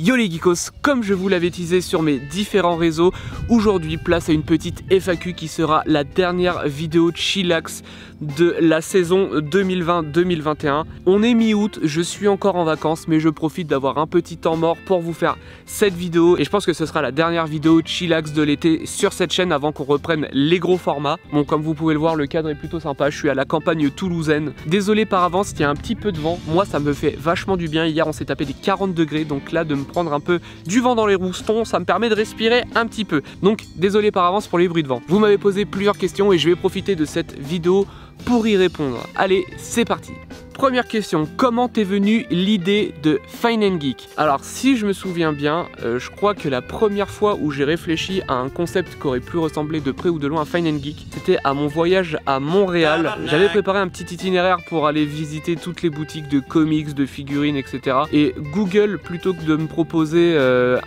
Yo les geekos, comme je vous l'avais teasé sur mes différents réseaux, aujourd'hui place à une petite FAQ qui sera la dernière vidéo chillax de la saison 2020-2021. On est mi-août, je suis encore en vacances mais je profite d'avoir un petit temps mort pour vous faire cette vidéo et je pense que ce sera la dernière vidéo chillax de l'été sur cette chaîne avant qu'on reprenne les gros formats. Bon, comme vous pouvez le voir, le cadre est plutôt sympa, je suis à la campagne toulousaine. Désolé par avance, il y a un petit peu de vent, moi ça me fait vachement du bien. Hier on s'est tapé des 40 degrés, donc là de me prendre un peu du vent dans les roustons, ça me permet de respirer un petit peu. Donc désolé par avance pour les bruits de vent. Vous m'avez posé plusieurs questions et je vais profiter de cette vidéo pour y répondre. Allez, c'est parti. Première question, comment t'es venue l'idée de Fine & Geek? Alors si je me souviens bien, je crois que la première fois où j'ai réfléchi à un concept qui aurait pu ressembler de près ou de loin à Fine & Geek, c'était à mon voyage à Montréal. J'avais préparé un petit itinéraire pour aller visiter toutes les boutiques de comics, de figurines, etc. Et Google, plutôt que de me proposer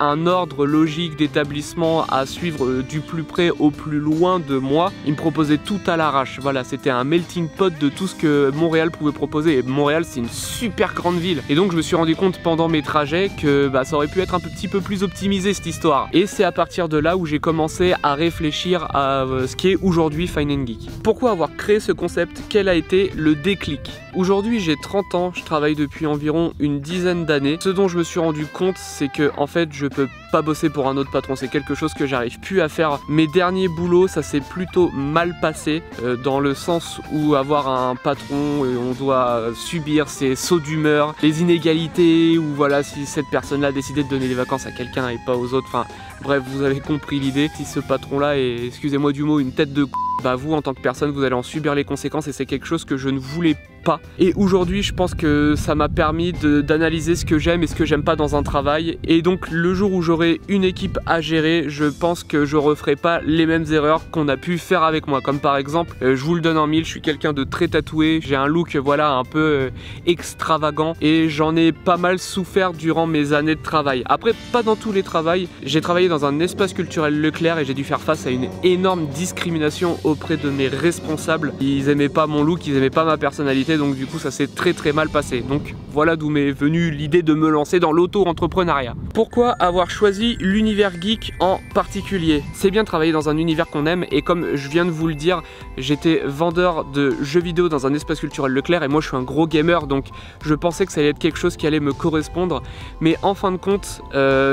un ordre logique d'établissement à suivre du plus près au plus loin de moi, il me proposait tout à l'arrache. Voilà, c'était un melting pot de tout ce que Montréal pouvait proposer. Et Montréal, c'est une super grande ville. Et donc je me suis rendu compte pendant mes trajets que ça aurait pu être un petit peu plus optimisé cette histoire. Et c'est à partir de là où j'ai commencé à réfléchir à ce qui est aujourd'hui Fine & Geek. Pourquoi avoir créé ce concept? Quel a été le déclic? Aujourd'hui j'ai 30 ans, je travaille depuis environ une dizaine d'années. Ce dont je me suis rendu compte, c'est que en fait je peux pas bosser pour un autre patron, c'est quelque chose que j'arrive plus à faire. Mes derniers boulots, ça s'est plutôt mal passé, dans le sens où avoir un patron, on doit subir ses sauts d'humeur, les inégalités, ou voilà, si cette personne-là a décidé de donner des vacances à quelqu'un et pas aux autres, enfin bref, vous avez compris l'idée. Si ce patron-là est, excusez-moi du mot, une tête de vous en tant que personne vous allez en subir les conséquences et c'est quelque chose que je ne voulais pas. Et aujourd'hui je pense que ça m'a permis d'analyser ce que j'aime et ce que j'aime pas dans un travail, et donc le jour où j'aurai une équipe à gérer, je pense que je referai pas les mêmes erreurs qu'on a pu faire avec moi. Comme par exemple, je vous le donne en mille, je suis quelqu'un de très tatoué, j'ai un look voilà un peu extravagant et j'en ai pas mal souffert durant mes années de travail. Après, pas dans tous les travails, j'ai travaillé dans un espace culturel Leclerc et j'ai dû faire face à une énorme discrimination auprès de mes responsables. Ils aimaient pas mon look, ils aimaient pas ma personnalité, donc du coup ça s'est très mal passé. Donc voilà d'où m'est venue l'idée de me lancer dans l'auto-entrepreneuriat. Pourquoi avoir choisi l'univers geek en particulier? C'est bien de travailler dans un univers qu'on aime, et comme je viens de vous le dire, j'étais vendeur de jeux vidéo dans un espace culturel Leclerc et moi je suis un gros gamer, donc je pensais que ça allait être quelque chose qui allait me correspondre. Mais en fin de compte,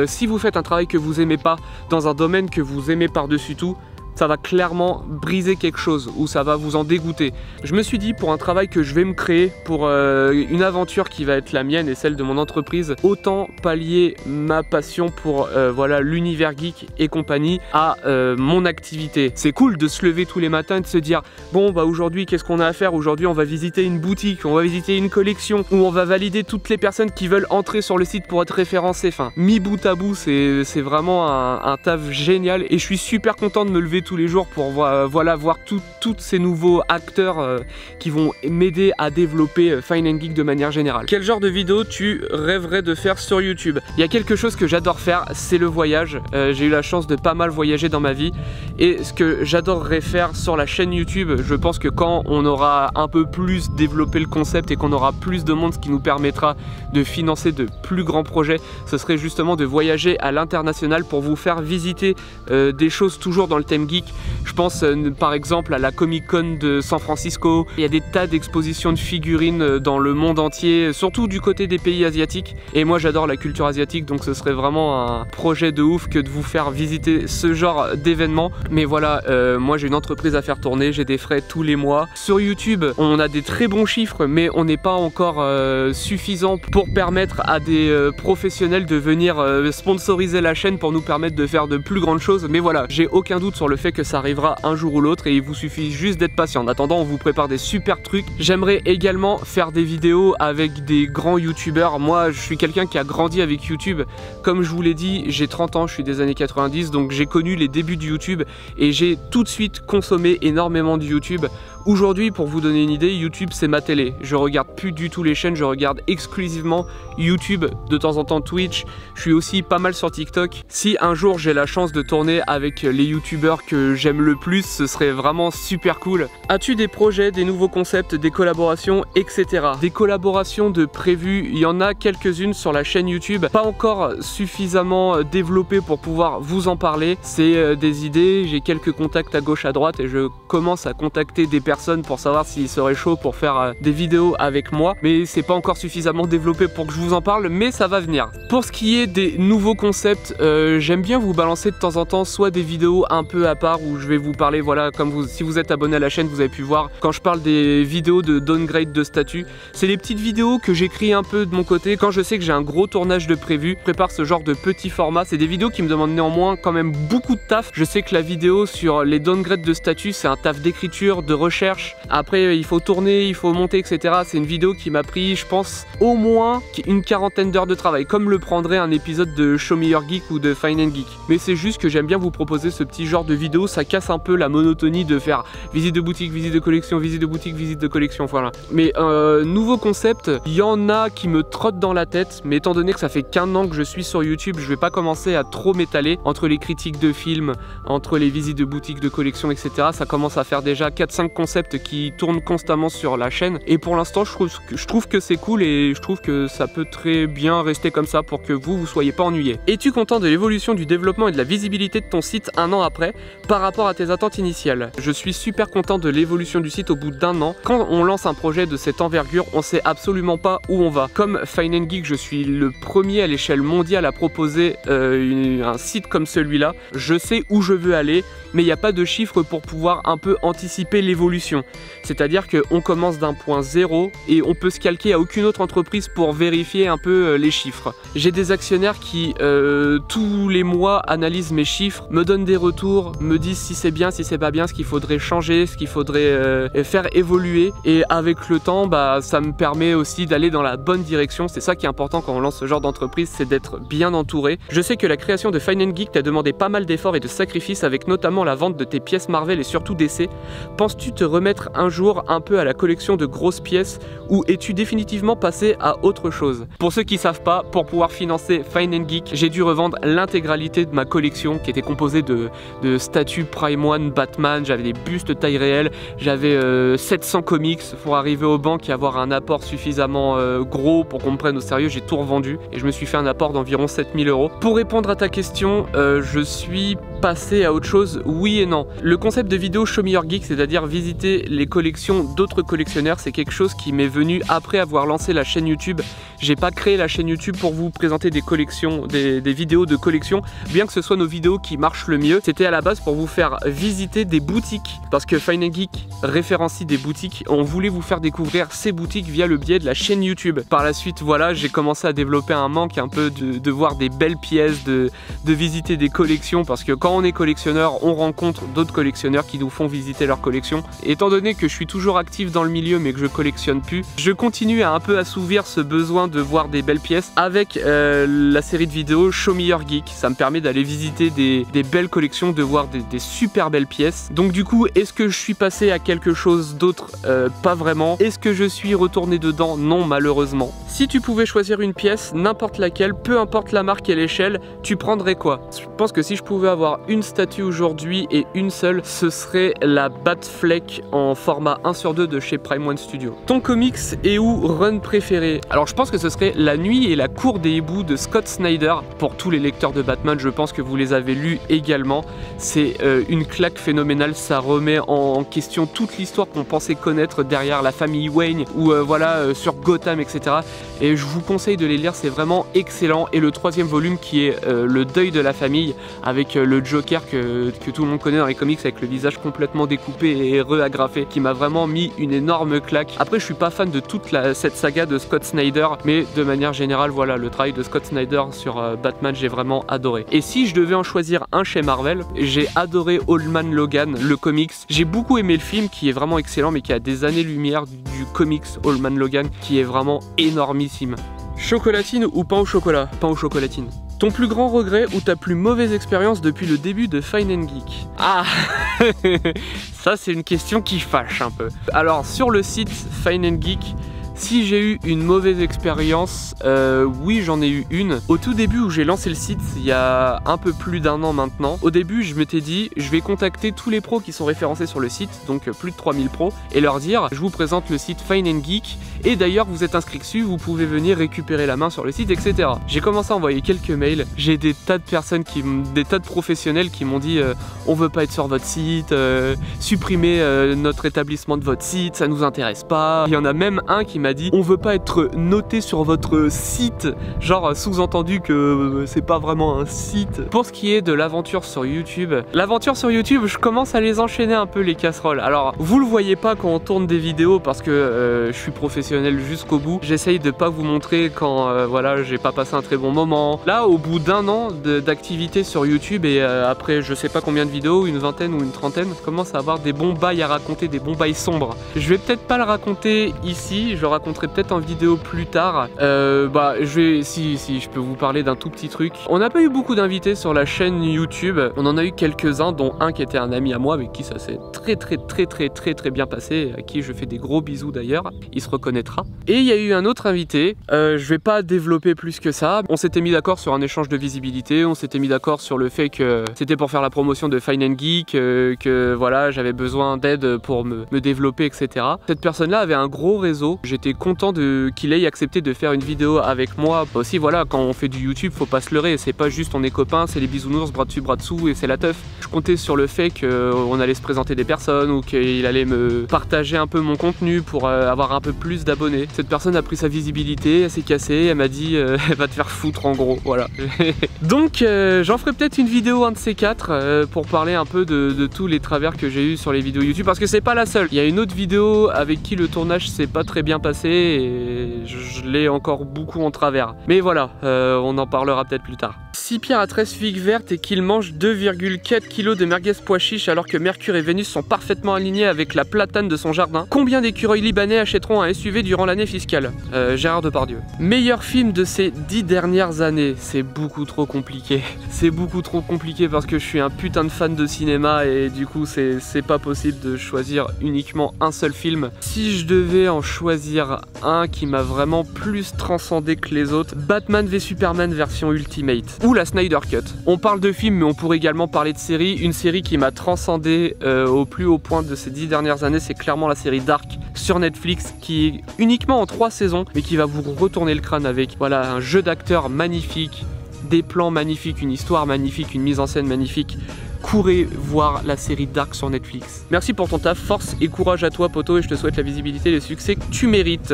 si vous faites un travail que vous aimez pas dans un domaine que vous aimez par-dessus tout, ça va clairement briser quelque chose ou ça va vous en dégoûter. Je me suis dit, pour un travail que je vais me créer, pour une aventure qui va être la mienne et celle de mon entreprise, autant pallier ma passion pour voilà, l'univers geek et compagnie à mon activité. C'est cool de se lever tous les matins et de se dire bon bah aujourd'hui qu'est-ce qu'on a à faire? Aujourd'hui on va visiter une boutique, on va visiter une collection, ou on va valider toutes les personnes qui veulent entrer sur le site pour être référencées. Enfin, mis bout à bout, c'est vraiment un taf génial et je suis super content de me lever tous les jours pour voilà, voir tous ces nouveaux acteurs qui vont m'aider à développer Fine & Geek de manière générale. Quel genre de vidéo tu rêverais de faire sur YouTube? Il y a quelque chose que j'adore faire, c'est le voyage. J'ai eu la chance de pas mal voyager dans ma vie, et ce que j'adorerais faire sur la chaîne YouTube, je pense que quand on aura un peu plus développé le concept et qu'on aura plus de monde, ce qui nous permettra de financer de plus grands projets, ce serait justement de voyager à l'international pour vous faire visiter des choses toujours dans le thème geek. Je pense par exemple à la Comic Con de San Francisco. Il y a des tas d'expositions de figurines dans le monde entier, surtout du côté des pays asiatiques, et moi j'adore la culture asiatique, donc ce serait vraiment un projet de ouf que de vous faire visiter ce genre d'événements. Mais voilà, moi j'ai une entreprise à faire tourner, j'ai des frais tous les mois. Sur YouTube on a des très bons chiffres, mais on n'est pas encore suffisant pour permettre à des professionnels de venir sponsoriser la chaîne pour nous permettre de faire de plus grandes choses. Mais voilà, j'ai aucun doute sur le fait que ça arrivera un jour ou l'autre et il vous suffit juste d'être patient. En attendant, on vous prépare des super trucs. J'aimerais également faire des vidéos avec des grands youtubeurs. Moi je suis quelqu'un qui a grandi avec YouTube. Comme je vous l'ai dit, j'ai 30 ans, je suis des années 90, donc j'ai connu les débuts du YouTube et j'ai tout de suite consommé énormément de YouTube. Aujourd'hui, pour vous donner une idée, YouTube c'est ma télé. Je regarde plus du tout les chaînes, je regarde exclusivement YouTube, de temps en temps Twitch. Je suis aussi pas mal sur TikTok. Si un jour j'ai la chance de tourner avec les youtubeurs que j'aime le plus, ce serait vraiment super cool. As-tu des projets, des nouveaux concepts, des collaborations, etc. Des collaborations de prévues, il y en a quelques-unes sur la chaîne YouTube, pas encore suffisamment développées pour pouvoir vous en parler. C'est des idées, j'ai quelques contacts à gauche à droite et je commence à contacter des personnes pour savoir s'ils seraient chauds pour faire des vidéos avec moi, mais c'est pas encore suffisamment développé pour que je vous en parle, mais ça va venir. Pour ce qui est des nouveaux concepts, j'aime bien vous balancer de temps en temps soit des vidéos un peu à part où je vais vous parler, voilà, comme si vous êtes abonné à la chaîne, vous avez pu voir quand je parle des vidéos de downgrade de statut. C'est des petites vidéos que j'écris un peu de mon côté quand je sais que j'ai un gros tournage de prévu. Je prépare ce genre de petits formats. C'est des vidéos qui me demandent néanmoins quand même beaucoup de taf. Je sais que la vidéo sur les downgrades de statut, c'est un taf d'écriture, de recherche. Après, il faut tourner, il faut monter, etc. C'est une vidéo qui m'a pris, je pense, au moins une quarantaine d'heures de travail, comme le prendrait un épisode de Show Me Your Geek ou de Fine and Geek. Mais c'est juste que j'aime bien vous proposer ce petit genre de vidéo. Ça casse un peu la monotonie de faire visite de boutique, visite de collection, visite de boutique, visite de collection, voilà. Mais nouveau concept, il y en a qui me trottent dans la tête, mais étant donné que ça fait qu'un an que je suis sur YouTube, je vais pas commencer à trop m'étaler entre les critiques de films, entre les visites de boutique, de collection, etc. Ça commence à faire déjà 4-5 concepts qui tournent constamment sur la chaîne, et pour l'instant je trouve que c'est cool et je trouve que ça peut très bien rester comme ça pour que vous soyez pas ennuyés. Es-tu content de l'évolution du développement et de la visibilité de ton site un an après par rapport à tes attentes initiales? Je suis super content de l'évolution du site au bout d'un an. Quand on lance un projet de cette envergure, on sait absolument pas où on va. Comme Fine and Geek, je suis le premier à l'échelle mondiale à proposer un site comme celui-là. Je sais où je veux aller, mais il n'y a pas de chiffres pour pouvoir un peu anticiper l'évolution. C'est-à-dire qu'on commence d'un point zéro et on peut se calquer à aucune autre entreprise pour vérifier un peu les chiffres. J'ai des actionnaires qui tous les mois analysent mes chiffres, me donnent des retours, me disent si c'est bien, si c'est pas bien, ce qu'il faudrait changer, ce qu'il faudrait faire évoluer, et avec le temps, bah, ça me permet aussi d'aller dans la bonne direction. C'est ça qui est important quand on lance ce genre d'entreprise, c'est d'être bien entouré. Je sais que la création de Fine and Geek t'a demandé pas mal d'efforts et de sacrifices, avec notamment la vente de tes pièces Marvel et surtout DC. Penses-tu te remettre un jour un peu à la collection de grosses pièces, ou es-tu définitivement passé à autre chose? Pour ceux qui savent pas, pour pouvoir financer Fine and Geek, j'ai dû revendre l'intégralité de ma collection qui était composée de statues Prime One, Batman, j'avais des bustes taille réelle, j'avais 700 comics pour arriver aux banques et avoir un apport suffisamment gros pour qu'on me prenne au sérieux. J'ai tout revendu et je me suis fait un apport d'environ 7000 €. Pour répondre à ta question, je suis passé à autre chose, oui et non. Le concept de vidéo Show Me Your Geek, c'est-à-dire visiter les collections d'autres collectionneurs, c'est quelque chose qui m'est venu après avoir lancé la chaîne YouTube. J'ai pas créé la chaîne YouTube pour vous présenter des collections, des vidéos de collection, bien que ce soit nos vidéos qui marchent le mieux. C'était à la base pour vous faire visiter des boutiques, parce que Fine and Geek référencie des boutiques. On voulait vous faire découvrir ces boutiques via le biais de la chaîne YouTube. Par la suite, voilà, j'ai commencé à développer un manque un peu de voir des belles pièces, de visiter des collections, parce que quand on est collectionneur, on rencontre d'autres collectionneurs qui nous font visiter leur collection. Et étant donné que je suis toujours actif dans le milieu mais que je collectionne plus, je continue à un peu assouvir ce besoin de voir des belles pièces avec la série de vidéos Show Me Your Geek. Ça me permet d'aller visiter des belles collections, de voir des super belles pièces. Donc du coup, est-ce que je suis passé à quelque chose d'autre? Pas vraiment. Est-ce que je suis retourné dedans? Non, malheureusement. Si tu pouvais choisir une pièce, n'importe laquelle, peu importe la marque et l'échelle, tu prendrais quoi? Je pense que si je pouvais avoir une statue aujourd'hui et une seule, ce serait la Batfleck en format 1/2 de chez Prime One Studio. Ton comics et ou run préféré? Alors je pense que ce serait La Nuit et la Cour des Hiboux de Scott Snyder. Pour tous les lecteurs de Batman, je pense que vous les avez lus également. C'est une claque phénoménale, ça remet en question toute l'histoire qu'on pensait connaître derrière la famille Wayne ou voilà sur Gotham, etc. Et je vous conseille de les lire, c'est vraiment excellent. Et le troisième volume qui est le deuil de la famille, avec le Joker que tout le monde connaît dans les comics, avec le visage complètement découpé et re-agrafé, qui m'a vraiment mis une énorme claque. Après je suis pas fan de toute cette saga de Scott Snyder, mais de manière générale voilà, le travail de Scott Snyder sur Batman, j'ai vraiment adoré. Et si je devais en choisir un chez Marvel, j'ai adoré Old Man Logan, le comics. J'ai beaucoup aimé le film qui est vraiment excellent, mais qui a des années-lumière du comics Old Man Logan qui est vraiment énormissime. Chocolatine ou pain au chocolat? Pain au chocolatine. Ton plus grand regret ou ta plus mauvaise expérience depuis le début de Fine and Geek? Ah ça c'est une question qui fâche un peu. Alors sur le site Fine and Geek, Si j'ai eu une mauvaise expérience, oui j'en ai eu une. Au tout début où j'ai lancé le site, il y a un peu plus d'1 an maintenant, au début je m'étais dit je vais contacter tous les pros qui sont référencés sur le site, donc plus de 3000 pros, et leur dire je vous présente le site Fine & Geek, et d'ailleurs vous êtes inscrit dessus, vous pouvez venir récupérer la main sur le site, etc. J'ai commencé à envoyer quelques mails, j'ai des tas de personnes, des tas de professionnels qui m'ont dit on veut pas être sur votre site, supprimez notre établissement de votre site, ça nous intéresse pas. Il y en a même un qui m'a dit on veut pas être noté sur votre site, genre sous-entendu que c'est pas vraiment un site. Pour ce qui est de l'aventure sur YouTube, je commence à les enchaîner un peu les casseroles. Alors vous le voyez pas quand on tourne des vidéos parce que je suis professionnel jusqu'au bout, j'essaye de pas vous montrer quand voilà j'ai pas passé un très bon moment. Là au bout d'1 an d'activité sur YouTube et après je sais pas combien de vidéos, une vingtaine ou une trentaine, je commence à avoir des bons bails à raconter, des bons bails sombres. Je vais peut-être pas le raconter ici, je le raconterai peut-être en vidéo plus tard. Si je peux vous parler d'un tout petit truc. On n'a pas eu beaucoup d'invités sur la chaîne YouTube, on en a eu quelques-uns, dont un qui était un ami à moi avec qui ça s'est très bien passé, à qui je fais des gros bisous d'ailleurs, il se reconnaîtra. Et il y a eu un autre invité, je vais pas développer plus que ça, on s'était mis d'accord sur un échange de visibilité, on s'était mis d'accord sur le fait que c'était pour faire la promotion de Fine & Geek, que voilà j'avais besoin d'aide pour me développer, etc. Cette personne-là avait un gros réseau, j'étais content qu'il ait accepté de faire une vidéo avec moi. Aussi voilà, quand on fait du YouTube, faut pas se leurrer, c'est pas juste on est copains, c'est les bisounours, bras dessus, bras dessous et c'est la teuf. Je comptais sur le fait qu'on allait se présenter des personnes ou qu'il allait me partager un peu mon contenu pour avoir un peu plus d'abonnés. Cette personne a pris sa visibilité, elle s'est cassée, elle m'a dit elle va te faire foutre en gros, voilà. Donc j'en ferai peut-être une vidéo un de ces quatre pour parler un peu de tous les travers que j'ai eu sur les vidéos YouTube, parce que c'est pas la seule. Il y a une autre vidéo avec qui le tournage s'est pas très bien passé et je l'ai encore beaucoup en travers. Mais voilà, on en parlera peut-être plus tard. Si Pierre a 13 figues vertes et qu'il mange 2,4 kg de merguez pois chiches alors que Mercure et Vénus sont parfaitement alignés avec la platane de son jardin, combien d'écureuils libanais achèteront un SUV durant l'année fiscale? Gérard Depardieu. Meilleur film de ces 10 dernières années, c'est beaucoup trop compliqué. C'est beaucoup trop compliqué parce que je suis un putain de fan de cinéma et du coup c'est pas possible de choisir uniquement un seul film. Si je devais en choisir un qui m'a vraiment plus transcendé que les autres, Batman v Superman version Ultimate ou la Snyder Cut. On parle de films mais on pourrait également parler de séries. Une série qui m'a transcendé au plus haut point de ces 10 dernières années, c'est clairement la série Dark sur Netflix, qui est uniquement en 3 saisons mais qui va vous retourner le crâne avec voilà un jeu d'acteurs magnifique, des plans magnifiques, une histoire magnifique, une mise en scène magnifique. Courez voir la série Dark sur Netflix. Merci pour ton taf, force et courage à toi poto, et je te souhaite la visibilité et le succès que tu mérites.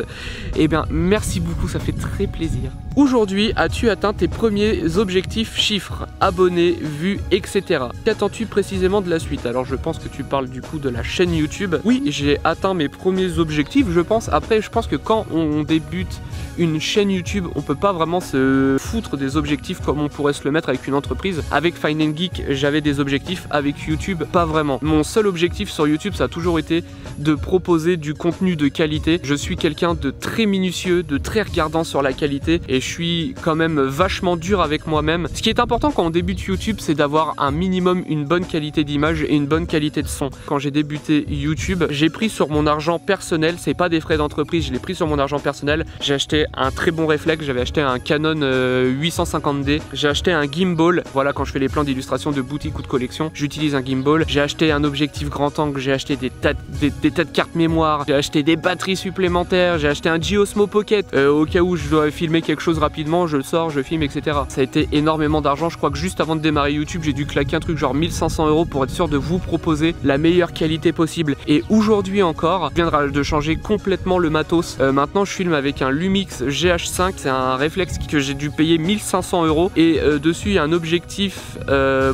Eh bien merci beaucoup, ça fait très plaisir. Aujourd'hui, as-tu atteint tes premiers objectifs chiffres, abonnés, vues, etc. Qu'attends-tu précisément de la suite? Alors je pense que tu parles du coup de la chaîne YouTube. Oui, j'ai atteint mes premiers objectifs, je pense. Après, je pense que quand on débute une chaîne YouTube, on peut pas vraiment se foutre des objectifs comme on pourrait se le mettre avec une entreprise. Avec Fine & Geek, j'avais des objectifs, avec YouTube, pas vraiment. Mon seul objectif sur YouTube, ça a toujours été de proposer du contenu de qualité. Je suis quelqu'un de très minutieux, de très regardant sur la qualité et je suis quand même vachement dur avec moi-même. Ce qui est important quand on débute YouTube, c'est d'avoir un minimum une bonne qualité d'image et une bonne qualité de son. Quand j'ai débuté YouTube, j'ai pris sur mon argent personnel, c'est pas des frais d'entreprise, je l'ai pris sur mon argent personnel. J'ai acheté un très bon réflexe, j'avais acheté un Canon 850D, j'ai acheté un gimbal, voilà quand je fais les plans d'illustration de boutique ou de collection, j'utilise un gimbal, j'ai acheté un objectif grand angle, j'ai acheté des tas de cartes mémoire, j'ai acheté des batteries supplémentaires, j'ai acheté un G-Osmo Pocket, au cas où je dois filmer quelque chose rapidement, je le sors, je filme, etc. Ça a été énormément d'argent, je crois que juste avant de démarrer YouTube, j'ai dû claquer un truc genre 1500 € pour être sûr de vous proposer la meilleure qualité possible. Et aujourd'hui encore, je viens de changer complètement le matos. Maintenant je filme avec un Lumix GH5, c'est un réflexe que j'ai dû payer 1500 € et dessus il y a un objectif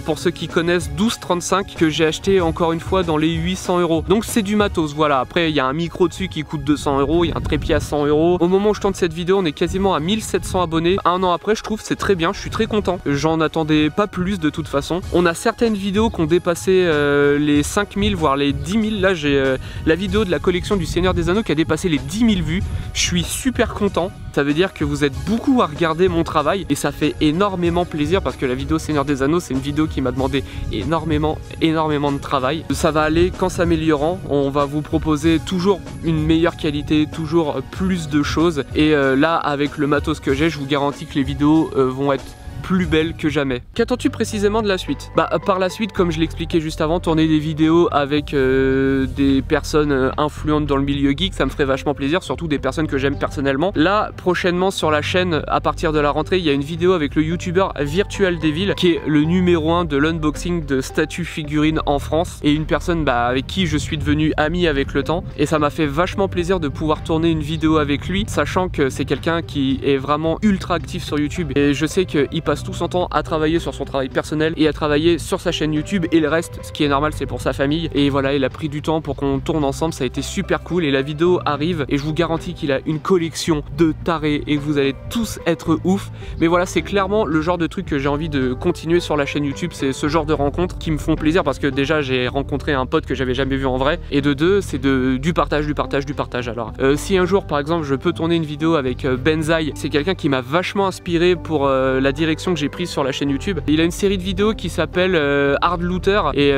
pour ceux qui connaissent 12-35 que j'ai acheté encore une fois dans les 800 €. Donc c'est du matos, voilà. Après il y a un micro dessus qui coûte 200 €, il y a un trépied à 100 €. Au moment où je tourne cette vidéo, on est quasiment à 1700 abonnés. Un an après, je trouve c'est très bien, je suis très content. J'en attendais pas plus de toute façon. On a certaines vidéos qui ont dépassé les 5000 voire les 10 000. Là j'ai la vidéo de la collection du Seigneur des Anneaux qui a dépassé les 10 000 vues. Je suis super content. Ça veut dire que vous êtes beaucoup à regarder mon travail et ça fait énormément plaisir parce que la vidéo Seigneur des Anneaux, c'est une vidéo qui m'a demandé énormément de travail. Ça va aller qu'en s'améliorant, on va vous proposer toujours une meilleure qualité, toujours plus de choses et là avec le matos que j'ai, je vous garantis que les vidéos vont être plus belle que jamais. Qu'attends-tu précisément de la suite? Par la suite, comme je l'expliquais juste avant, tourner des vidéos avec des personnes influentes dans le milieu geek, ça me ferait vachement plaisir, surtout des personnes que j'aime personnellement. Là, prochainement sur la chaîne, à partir de la rentrée, il y a une vidéo avec le youtubeur Virtual Devil, qui est le numéro 1 de l'unboxing de statues figurines en France, et une personne avec qui je suis devenu ami avec le temps, et ça m'a fait vachement plaisir de pouvoir tourner une vidéo avec lui, sachant que c'est quelqu'un qui est vraiment ultra actif sur YouTube, et je sais qu'il passe tout son temps à travailler sur son travail personnel et à travailler sur sa chaîne YouTube, et le reste, ce qui est normal, c'est pour sa famille. Et voilà, il a pris du temps pour qu'on tourne ensemble, ça a été super cool et la vidéo arrive et je vous garantis qu'il a une collection de tarés et que vous allez tous être ouf. Mais voilà, c'est clairement le genre de truc que j'ai envie de continuer sur la chaîne YouTube, c'est ce genre de rencontres qui me font plaisir parce que déjà j'ai rencontré un pote que j'avais jamais vu en vrai, et de deux, c'est du partage. Alors si un jour par exemple je peux tourner une vidéo avec Benzaï, c'est quelqu'un qui m'a vachement inspiré pour la direction que j'ai prise sur la chaîne YouTube. Il a une série de vidéos qui s'appelle Hard Looter, et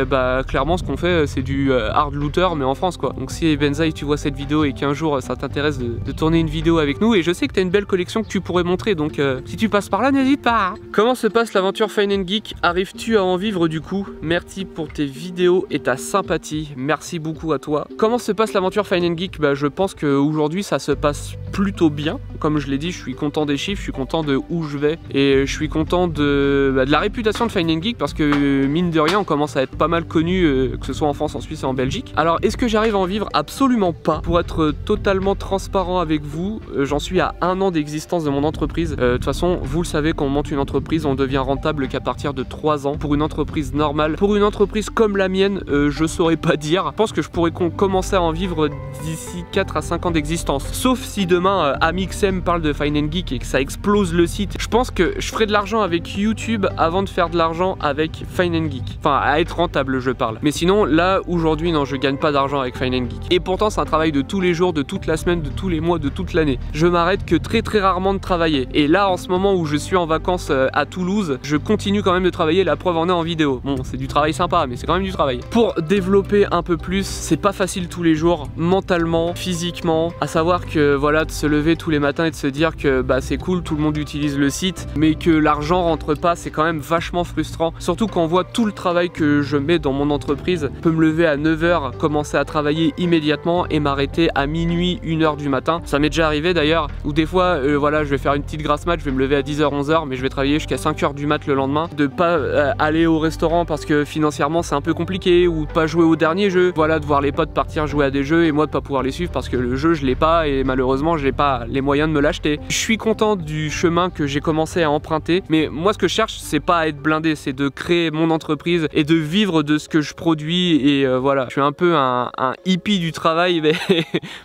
clairement ce qu'on fait c'est du Hard Looter mais en France quoi. Donc si Benzaï, tu vois cette vidéo et qu'un jour ça t'intéresse de tourner une vidéo avec nous, et je sais que tu as une belle collection que tu pourrais montrer, donc si tu passes par là, n'hésite pas. Comment se passe l'aventure Fine & Geek? Arrives-tu à en vivre du coup? Merci pour tes vidéos et ta sympathie, merci beaucoup à toi. Comment se passe l'aventure Fine & Geek? Je pense qu'aujourd'hui ça se passe plutôt bien. Comme je l'ai dit, je suis content des chiffres, je suis content de où je vais, et je suis content de la réputation de Fine & Geek parce que mine de rien on commence à être pas mal connu, que ce soit en France, en Suisse et en Belgique. Alors est-ce que j'arrive à en vivre? Absolument pas. Pour être totalement transparent avec vous, j'en suis à 1 an d'existence de mon entreprise. De toute façon, vous le savez, quand on monte une entreprise, on devient rentable qu'à partir de 3 ans. Pour une entreprise normale, pour une entreprise comme la mienne, je saurais pas dire. Je pense que je pourrais commencer à en vivre d'ici 4 à 5 ans d'existence. Sauf si demain Amixem parle de Fine & Geek et que ça explose le site. Je pense que je ferai de l'argent avec YouTube avant de faire de l'argent avec Fine & Geek. Enfin, à être rentable, je parle. Mais sinon, là, aujourd'hui, non, je gagne pas d'argent avec Fine & Geek. Et pourtant, c'est un travail de tous les jours, de toute la semaine, de tous les mois, de toute l'année. Je m'arrête que très rarement de travailler. Et là, en ce moment où je suis en vacances à Toulouse, je continue quand même de travailler. La preuve en est en vidéo. Bon, c'est du travail sympa, mais c'est quand même du travail. Pour développer un peu plus, c'est pas facile tous les jours, mentalement, physiquement. À savoir que, voilà, de se lever tous les matins et de se dire que c'est cool, tout le monde utilise le site, mais que l'argent rentre pas, c'est quand même vachement frustrant. Surtout quand on voit tout le travail que je mets dans mon entreprise. Je peux me lever à 9 h, commencer à travailler immédiatement et m'arrêter à minuit, 1 h du matin. Ça m'est déjà arrivé d'ailleurs, où des fois, voilà, je vais faire une petite grasse mat, je vais me lever à 10 h, 11 h, mais je vais travailler jusqu'à 5 h du mat le lendemain. De pas aller au restaurant parce que financièrement c'est un peu compliqué, ou de pas jouer au dernier jeu. Voilà, de voir les potes partir jouer à des jeux et moi de pas pouvoir les suivre parce que le jeu je l'ai pas et malheureusement j'ai pas les moyens de me l'acheter. Je suis content du chemin que j'ai commencé à emprunter, mais moi ce que je cherche c'est pas à être blindé, c'est de créer mon entreprise et de vivre de ce que je produis, et voilà, je suis un peu un hippie du travail,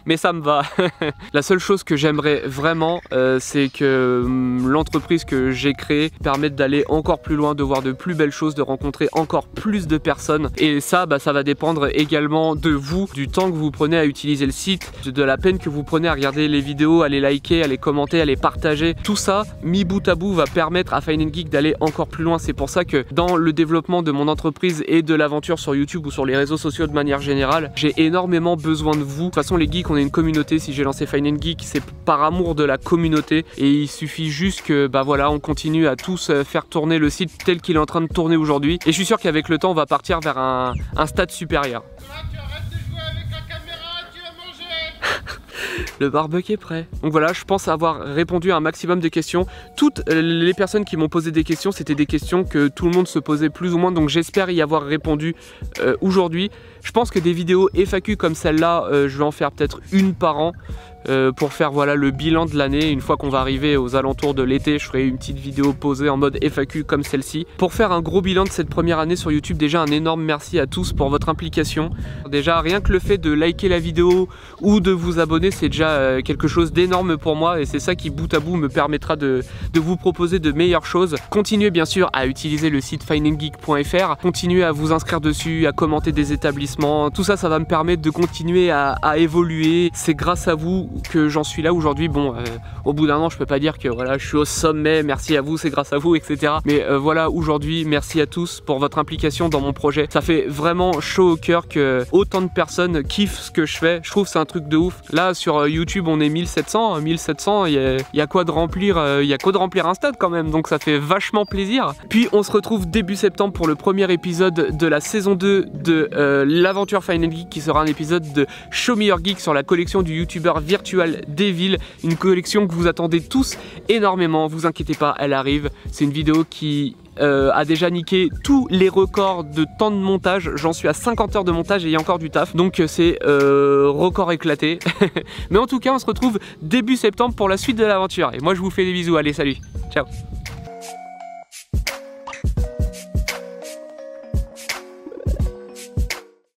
mais ça me va. La seule chose que j'aimerais vraiment c'est que l'entreprise que j'ai créée permette d'aller encore plus loin, de voir de plus belles choses, de rencontrer encore plus de personnes, et ça ça va dépendre également de vous, du temps que vous prenez à utiliser le site, de la peine que vous prenez à regarder les vidéos, à les liker, à les commenter, à les partager. Tout ça mis bout à bout va permettre à Fine & Geek d'aller encore plus loin. C'est pour ça que dans le développement de mon entreprise et de l'aventure sur YouTube ou sur les réseaux sociaux de manière générale, j'ai énormément besoin de vous. De toute façon les geeks, on est une communauté. Si j'ai lancé Fine & Geek, c'est par amour de la communauté, et il suffit juste que voilà, on continue à tous faire tourner le site tel qu'il est en train de tourner aujourd'hui, et je suis sûr qu'avec le temps on va partir vers un stade supérieur. Le barbecue est prêt. Donc voilà, je pense avoir répondu à un maximum de questions. Toutes les personnes qui m'ont posé des questions, c'était des questions que tout le monde se posait plus ou moins, donc j'espère y avoir répondu aujourd'hui. Je pense que des vidéos FAQ comme celle-là, je vais en faire peut-être une par an. Pour faire voilà le bilan de l'année. Une fois qu'on va arriver aux alentours de l'été, je ferai une petite vidéo posée en mode FAQ comme celle-ci. Pour faire un gros bilan de cette première année sur YouTube, déjà un énorme merci à tous pour votre implication. Déjà rien que le fait de liker la vidéo ou de vous abonner, c'est déjà quelque chose d'énorme pour moi, et c'est ça qui bout à bout me permettra de vous proposer de meilleures choses. Continuez bien sûr à utiliser le site fineandgeek.fr, continuez à vous inscrire dessus, à commenter des établissements, tout ça, ça va me permettre de continuer à évoluer. C'est grâce à vous que j'en suis là aujourd'hui. Bon, au bout d'un an, je peux pas dire que voilà, je suis au sommet, merci à vous, c'est grâce à vous, etc. Mais voilà, aujourd'hui, merci à tous pour votre implication dans mon projet. Ça fait vraiment chaud au cœur que autant de personnes kiffent ce que je fais. Je trouve que c'est un truc de ouf. Là, sur YouTube, on est 1700. 1700, il y a quoi de remplir, un stade quand même. Donc ça fait vachement plaisir. Puis on se retrouve début septembre pour le premier épisode de la saison 2 de l'aventure Fine & Geek, qui sera un épisode de Show Me Your Geek sur la collection du youtubeur Virtual Devil, une collection que vous attendez tous énormément, vous inquiétez pas, elle arrive. C'est une vidéo qui a déjà niqué tous les records de temps de montage. J'en suis à 50 heures de montage et il y a encore du taf, donc c'est record éclaté. Mais en tout cas, on se retrouve début septembre pour la suite de l'aventure, et moi je vous fais des bisous, allez salut, ciao.